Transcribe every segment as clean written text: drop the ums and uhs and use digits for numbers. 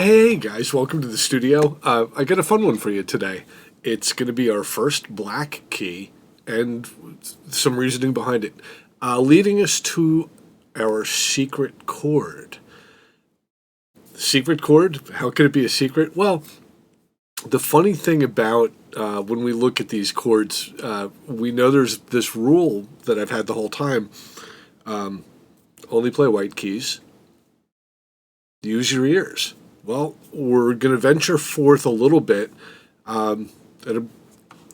Hey guys, welcome to the studio. I got a fun one for you today. It's going to be our first black key and some reasoning behind it, leading us to our secret chord. Secret chord? How could it be a secret? Well, the funny thing about when we look at these chords, we know there's this rule that I've had the whole time. Only play white keys. Use your ears. Well, we're going to venture forth a little bit. And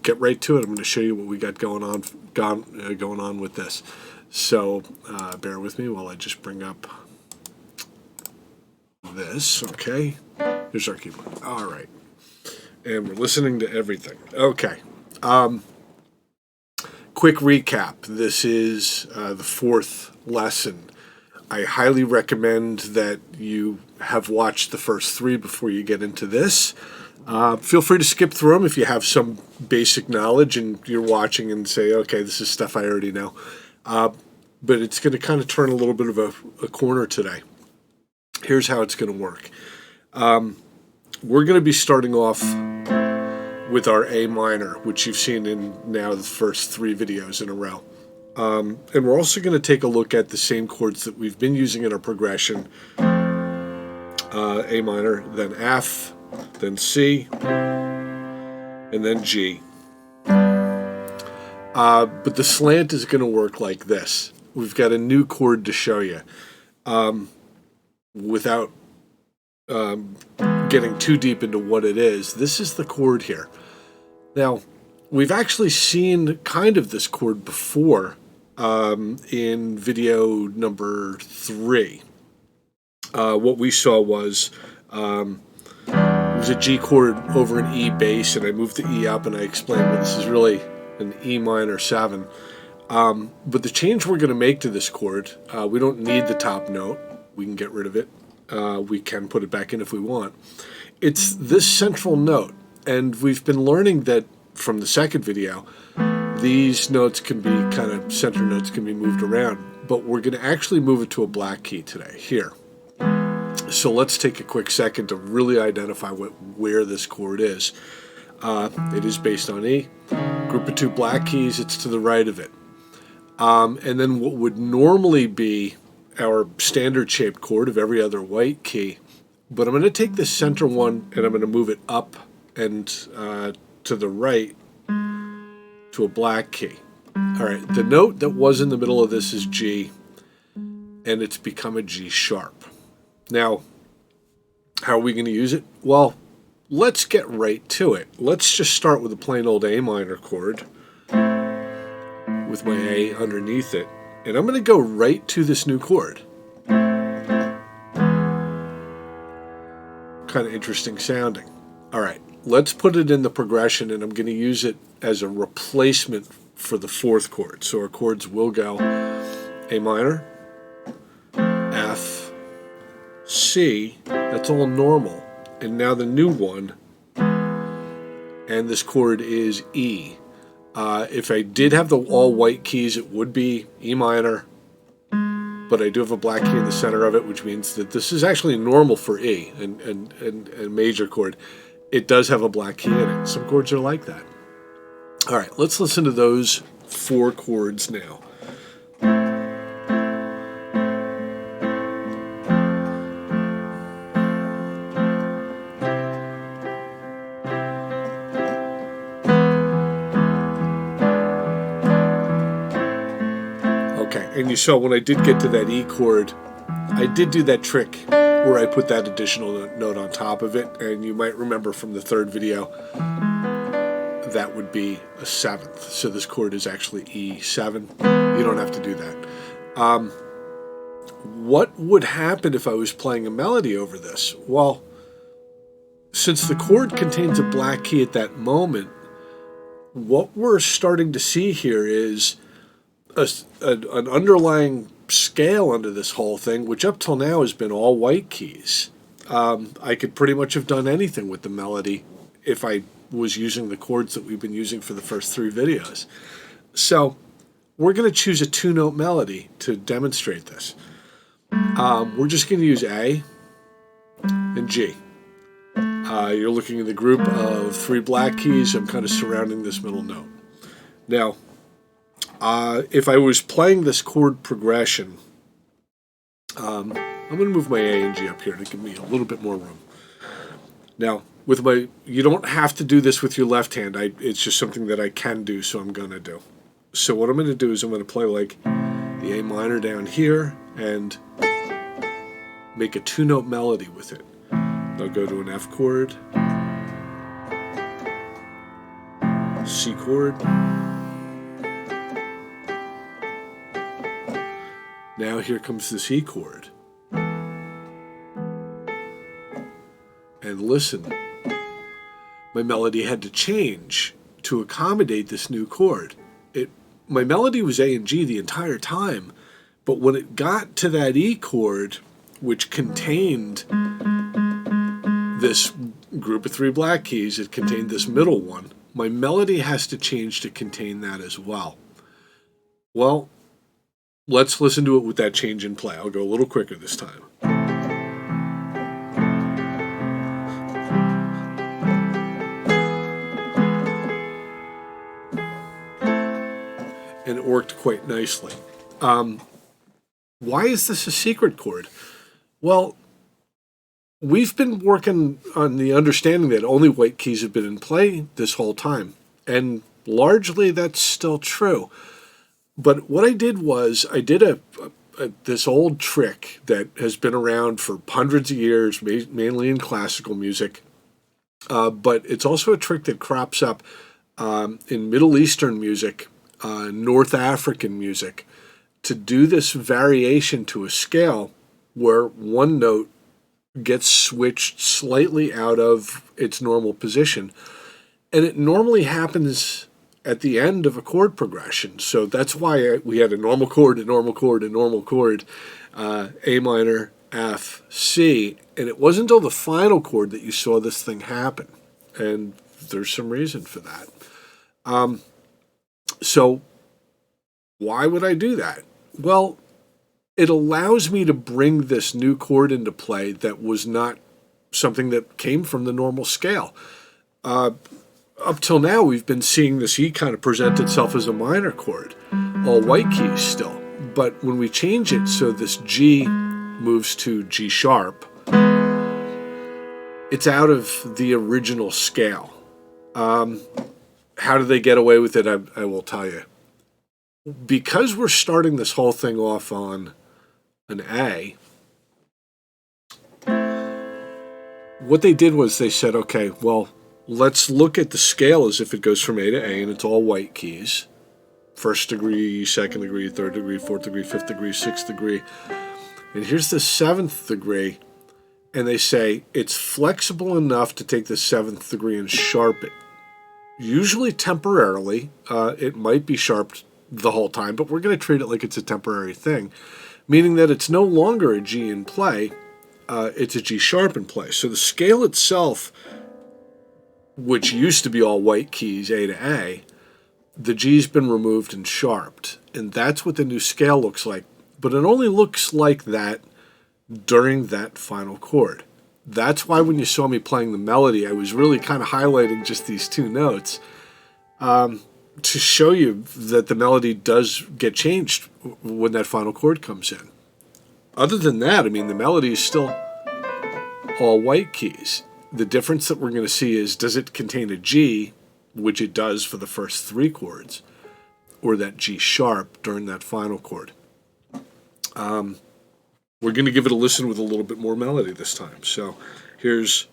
get right to it. I'm going to show you what we got going on with this. So bear with me while I just bring up this. Okay, here's our keyboard. All right, and we're listening to everything. Okay. Quick recap. This is the fourth lesson. I highly recommend that you have watched the first three before you get into this. Feel free to skip through them if you have some basic knowledge and you're watching and say, okay, this is stuff I already know. But it's going to kind of turn a little bit of a corner today. Here's how it's going to work. We're going to be starting off with our A minor, which you've seen in now the first three videos in a row. And we're also going to take a look at the same chords that we've been using in our progression. A minor, then F, then C, and then G. But the slant is going to work like this. We've got a new chord to show you. Without getting too deep into what it is, this is the chord here. Now, we've actually seen kind of this chord before in video number 3. What we saw was it was a G chord over an E bass, and I moved the E up, and I explained, well, this is really an E minor 7. But the change we're going to make to this chord, we don't need the top note. We can get rid of it. We can put it back in if we want. It's this central note, and we've been learning that from the second video, these notes can be kind of center notes can be moved around, but we're going to actually move it to a black key today, here. So let's take a quick second to really identify where this chord is. It is based on E. Group of 2 black keys, it's to the right of it. And then what would normally be our standard shaped chord of every other white key, but I'm going to take this center one and I'm going to move it up and to the right to a black key. All right, the note that was in the middle of this is G, and it's become a G sharp. Now, how are we going to use it? Well, let's get right to it. Let's just start with a plain old A minor chord with my A underneath it, and I'm going to go right to this new chord. Kind of interesting sounding. All right, let's put it in the progression, and I'm going to use it as a replacement for the fourth chord. So our chords will go A minor, F, C, that's all normal. And now the new one, and this chord is E. If I did have the all white keys, it would be E minor, but I do have a black key in the center of it, which means that this is actually normal for E and major chord. It does have a black key in it. Some chords are like that. All right, let's listen to those 4 chords now. Okay, and you saw when I did get to that E chord, I did do that trick where I put that additional note on top of it, and you might remember from the third video, that would be a 7th. So this chord is actually E7. You don't have to do that. What would happen if I was playing a melody over this? Well, since the chord contains a black key at that moment, what we're starting to see here is an underlying scale under this whole thing, which up till now has been all white keys. I could pretty much have done anything with the melody if I was using the chords that we've been using for the first 3 videos. So we're going to choose a 2-note melody to demonstrate this. We're just going to use A and G. You're looking at the group of 3 black keys. I'm kind of surrounding this middle note. Now, if I was playing this chord progression, I'm going to move my A and G up here to give me a little bit more room. Now, you don't have to do this with your left hand. It's just something that I can do, so I'm going to do. So what I'm going to do is I'm going to play like the A minor down here and make a 2-note melody with it. I'll go to an F chord, C chord. Now here comes this E chord. And listen, my melody had to change to accommodate this new chord. My melody was A and G the entire time, but when it got to that E chord, which contained this group of 3 black keys, it contained this middle one, my melody has to change to contain that as well. Well, let's listen to it with that change in play. I'll go a little quicker this time. And it worked quite nicely. Why is this a secret chord? Well, we've been working on the understanding that only white keys have been in play this whole time. And largely that's still true. But what I did was I did this old trick that has been around for hundreds of years, mainly in classical music. But it's also a trick that crops up in Middle Eastern music, North African music, to do this variation to a scale where one note gets switched slightly out of its normal position. And it normally happens at the end of a chord progression. So that's why we had a normal chord, a normal chord, a normal chord, A minor, F, C. And it wasn't until the final chord that you saw this thing happen. And there's some reason for that. So why would I do that? Well, it allows me to bring this new chord into play that was not something that came from the normal scale. Up till now, we've been seeing this E kind of present itself as a minor chord, all white keys still. But when we change it so this G moves to G sharp, it's out of the original scale. How do they get away with it? I will tell you. Because we're starting this whole thing off on an A, what they did was they said, okay, well, let's look at the scale as if it goes from A to A, and it's all white keys. 1st degree, 2nd degree, 3rd degree, 4th degree, 5th degree, 6th degree. And here's the 7th degree, and they say it's flexible enough to take the 7th degree and sharp it. Usually temporarily. It might be sharped the whole time, but we're going to treat it like it's a temporary thing, meaning that it's no longer a G in play, it's a G sharp in play. So the scale itself, which used to be all white keys, A to A, the G's been removed and sharped, and that's what the new scale looks like. But it only looks like that during that final chord. That's why when you saw me playing the melody, I was really kind of highlighting just these 2 notes to show you that the melody does get changed when that final chord comes in. Other than that, I mean, the melody is still all white keys. The difference that we're going to see is, does it contain a G, which it does for the first 3 chords, or that G sharp during that final chord? We're going to give it a listen with a little bit more melody this time. So here's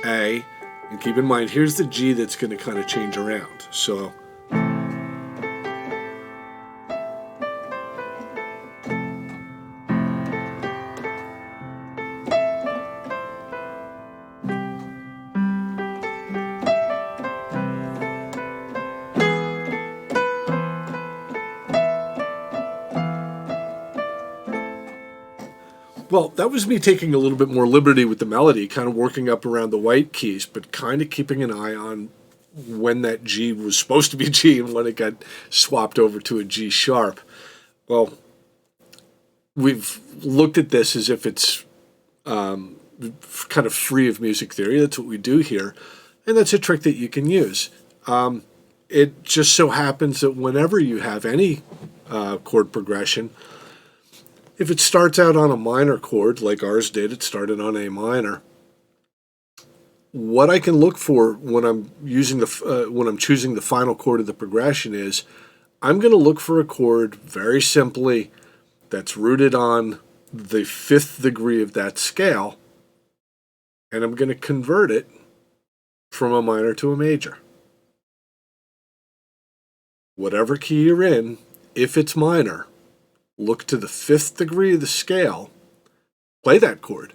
A, and keep in mind, here's the G that's going to kind of change around. So well, that was me taking a little bit more liberty with the melody, kind of working up around the white keys, but kind of keeping an eye on when that G was supposed to be G and when it got swapped over to a G sharp. Well, we've looked at this as if it's, kind of free of music theory. That's what we do here. And that's a trick that you can use. It just so happens that whenever you have any chord progression, if it starts out on a minor chord, like ours did, it started on A minor. What I can look for when I'm choosing the final chord of the progression is I'm going to look for a chord very simply that's rooted on the fifth degree of that scale, and I'm going to convert it from a minor to a major. Whatever key you're in, if it's minor, look to the fifth degree of the scale, play that chord,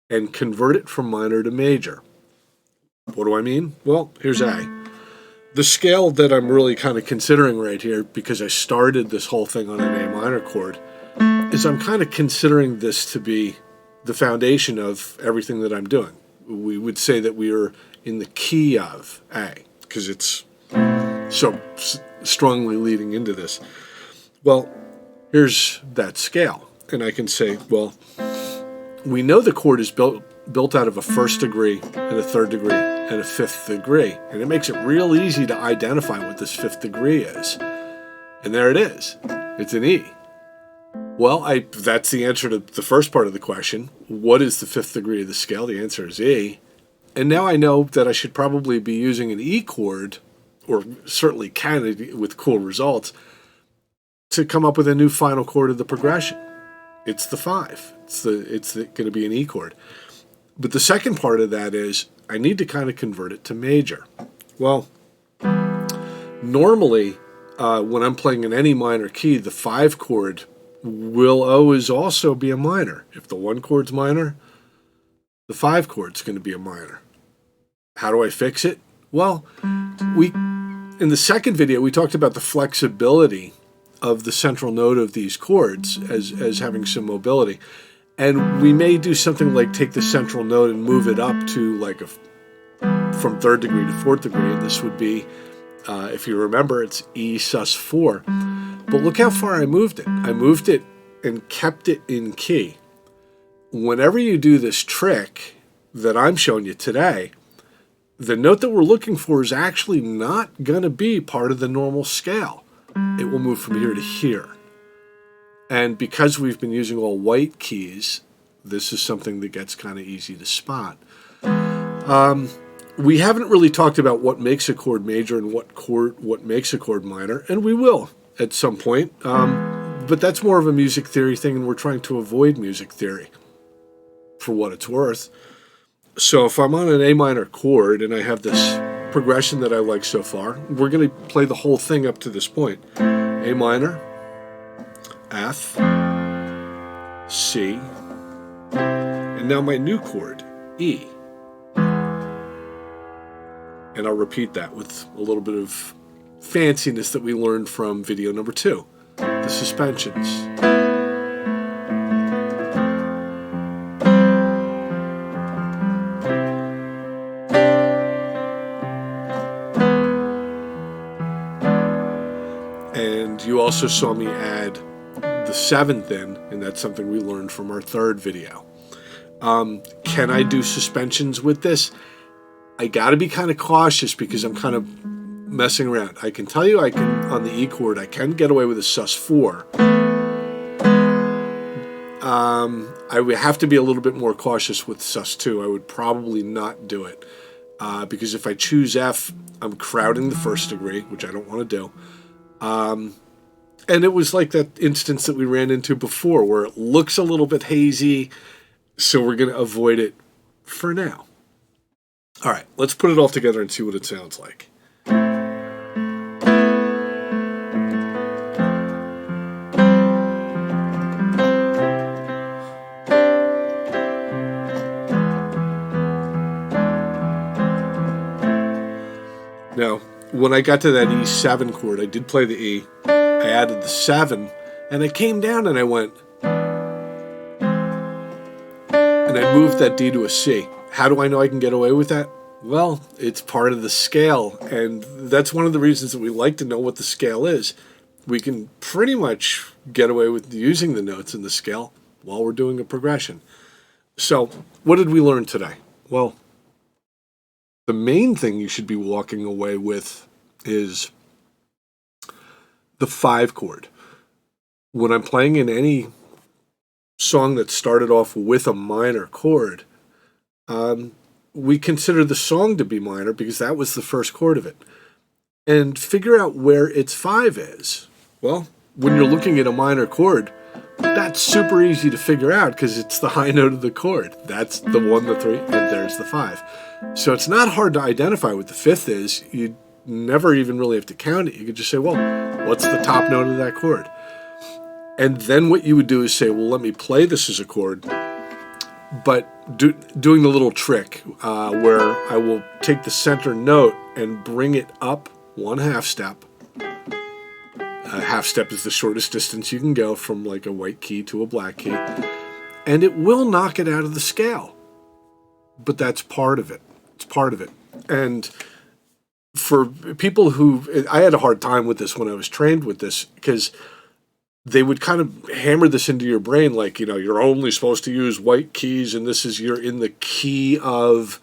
and convert it from minor to major. What do I mean? Well, here's A. The scale that I'm really kind of considering right here, because I started this whole thing on an A minor chord, is I'm kind of considering this to be the foundation of everything that I'm doing. We would say that we are in the key of A, because it's so strongly leading into this. Well, here's that scale. And I can say, well, we know the chord is built out of a first degree and a third degree and a fifth degree. And it makes it real easy to identify what this fifth degree is. And there it is. It's an E. Well, that's the answer to the first part of the question. What is the fifth degree of the scale? The answer is E. And now I know that I should probably be using an E chord, or certainly can with cool results, to come up with a new final chord of the progression. It's the 5. It's going to be an E chord. But the second part of that is I need to kind of convert it to major. Well, normally when I'm playing in any minor key, the 5 chord will always also be a minor. If the 1 chord's minor, the 5 chord's going to be a minor. How do I fix it? Well, in the second video, we talked about the flexibility of the central note of these chords as having some mobility. And we may do something like take the central note and move it up to like from third degree to fourth degree. And this would be, if you remember, it's E sus4. But look how far I moved it. I moved it and kept it in key. Whenever you do this trick that I'm showing you today, the note that we're looking for is actually not going to be part of the normal scale. It will move from here to here. And because we've been using all white keys, this is something that gets kind of easy to spot. We haven't really talked about what makes a chord major and what makes a chord minor, and we will at some point. But that's more of a music theory thing, and we're trying to avoid music theory for what it's worth. So if I'm on an A minor chord and I have this progression that I like so far, we're going to play the whole thing up to this point. A minor, F, C, and now my new chord, E. And I'll repeat that with a little bit of fanciness that we learned from video number 2, the suspensions. And you also saw me add the 7th in, and that's something we learned from our third video. Can I do suspensions with this? I got to be kind of cautious because I'm kind of messing around. I can tell you on the E chord, I can get away with a sus4. I would have to be a little bit more cautious with sus2. I would probably not do it because if I choose F, I'm crowding the first degree, which I don't want to do. And it was like that instance that we ran into before where it looks a little bit hazy, so we're going to avoid it for now. All right, let's put it all together and see what it sounds like. Now, when I got to that E7 chord, I did play the E, I added the 7, and I came down and I went, and I moved that D to a C. How do I know I can get away with that? Well, it's part of the scale, and that's one of the reasons that we like to know what the scale is. We can pretty much get away with using the notes in the scale while we're doing a progression. So, what did we learn today? Well, the main thing you should be walking away with is the 5 chord. When I'm playing in any song that started off with a minor chord, we consider the song to be minor because that was the first chord of it. And figure out where its 5 is. Well, when you're looking at a minor chord, that's super easy to figure out because it's the high note of the chord. That's the 1, the 3, and there's the 5. So it's not hard to identify what the 5th is. You never even really have to count it. You could just say, well, what's the top note of that chord? And then what you would do is say, well, let me play this as a chord, but doing the little trick where I will take the center note and bring it up 1 half step. A half step is the shortest distance you can go from like a white key to a black key. And it will knock it out of the scale. But that's part of it. It's part of it. And for people who... I had a hard time with this when I was trained with this because they would kind of hammer this into your brain like, you're only supposed to use white keys and you're in the key of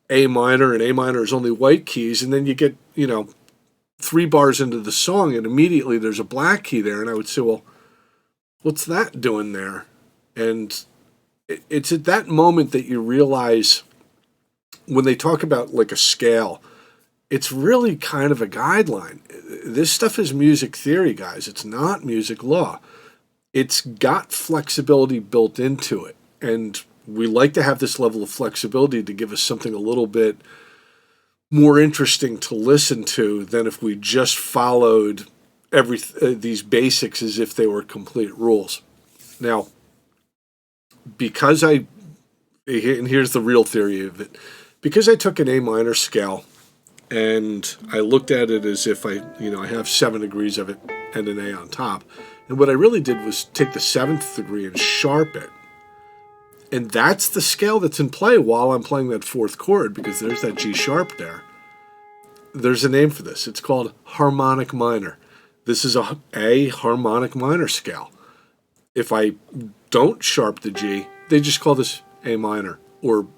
A minor and A minor is only white keys. And then you get, 3 bars into the song and immediately there's a black key there. And I would say, well, what's that doing there? And it's at that moment that you realize when they talk about like a scale, it's really kind of a guideline. This stuff is music theory, guys. It's not music law. It's got flexibility built into it. And we like to have this level of flexibility to give us something a little bit more interesting to listen to than if we just followed these basics as if they were complete rules. Now, because and here's the real theory of it, because I took an A minor scale and I looked at it as if I have 7 degrees of it and an A on top, and what I really did was take the 7th degree and sharp it. And that's the scale that's in play while I'm playing that 4th chord, because there's that G sharp there. There's a name for this. It's called harmonic minor. This is a harmonic minor scale. If I don't sharp the G, they just call this A minor, or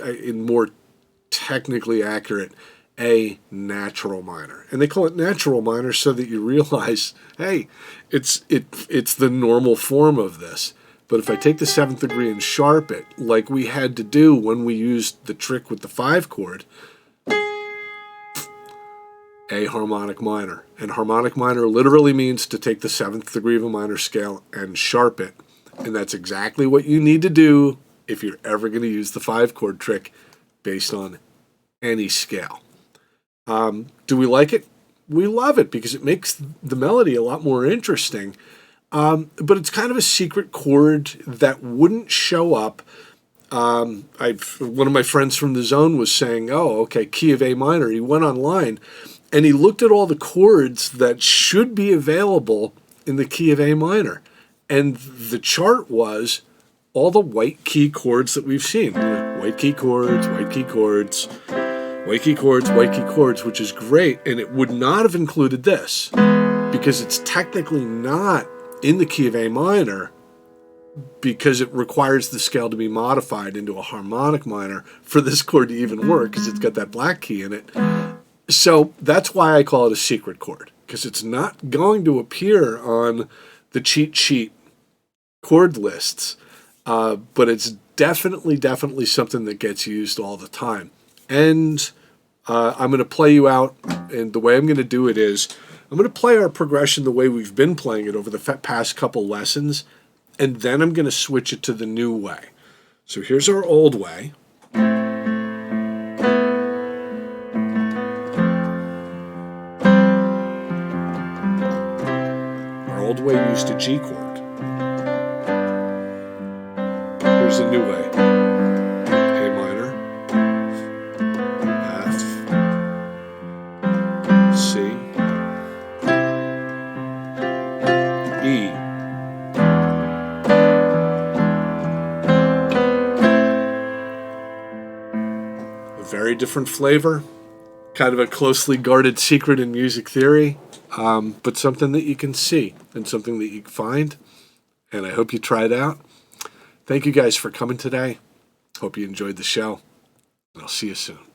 in more technically accurate, A natural minor. And they call it natural minor so that you realize, hey, it's the normal form of this. But if I take the 7th degree and sharp it, like we had to do when we used the trick with the 5 chord, A harmonic minor. And harmonic minor literally means to take the 7th degree of a minor scale and sharp it. And that's exactly what you need to do if you're ever going to use the 5 chord trick based on any scale. Do we like it? We love it because it makes the melody a lot more interesting. But it's kind of a secret chord that wouldn't show up. One of my friends from the Zone was saying, oh, okay, key of A minor. He went online and he looked at all the chords that should be available in the key of A minor. And the chart was all the white key chords that we've seen. White key chords, white key chords, white key chords, white key chords, which is great. And it would not have included this because it's technically not in the key of A minor because it requires the scale to be modified into a harmonic minor for this chord to even work because it's got that black key in it. So that's why I call it a secret chord, because it's not going to appear on the cheat sheet chord lists, but it's definitely something that gets used all the time. And I'm going to play you out, and the way I'm going to do it is I'm going to play our progression the way we've been playing it over the past couple lessons, and then I'm going to switch it to the new way. So here's our old way. Our old way used a G chord. Here's the new way. A minor, F, C, E. A very different flavor, kind of a closely guarded secret in music theory, but something that you can see and something that you can find, and I hope you try it out. Thank you guys for coming today. Hope you enjoyed the show, and I'll see you soon.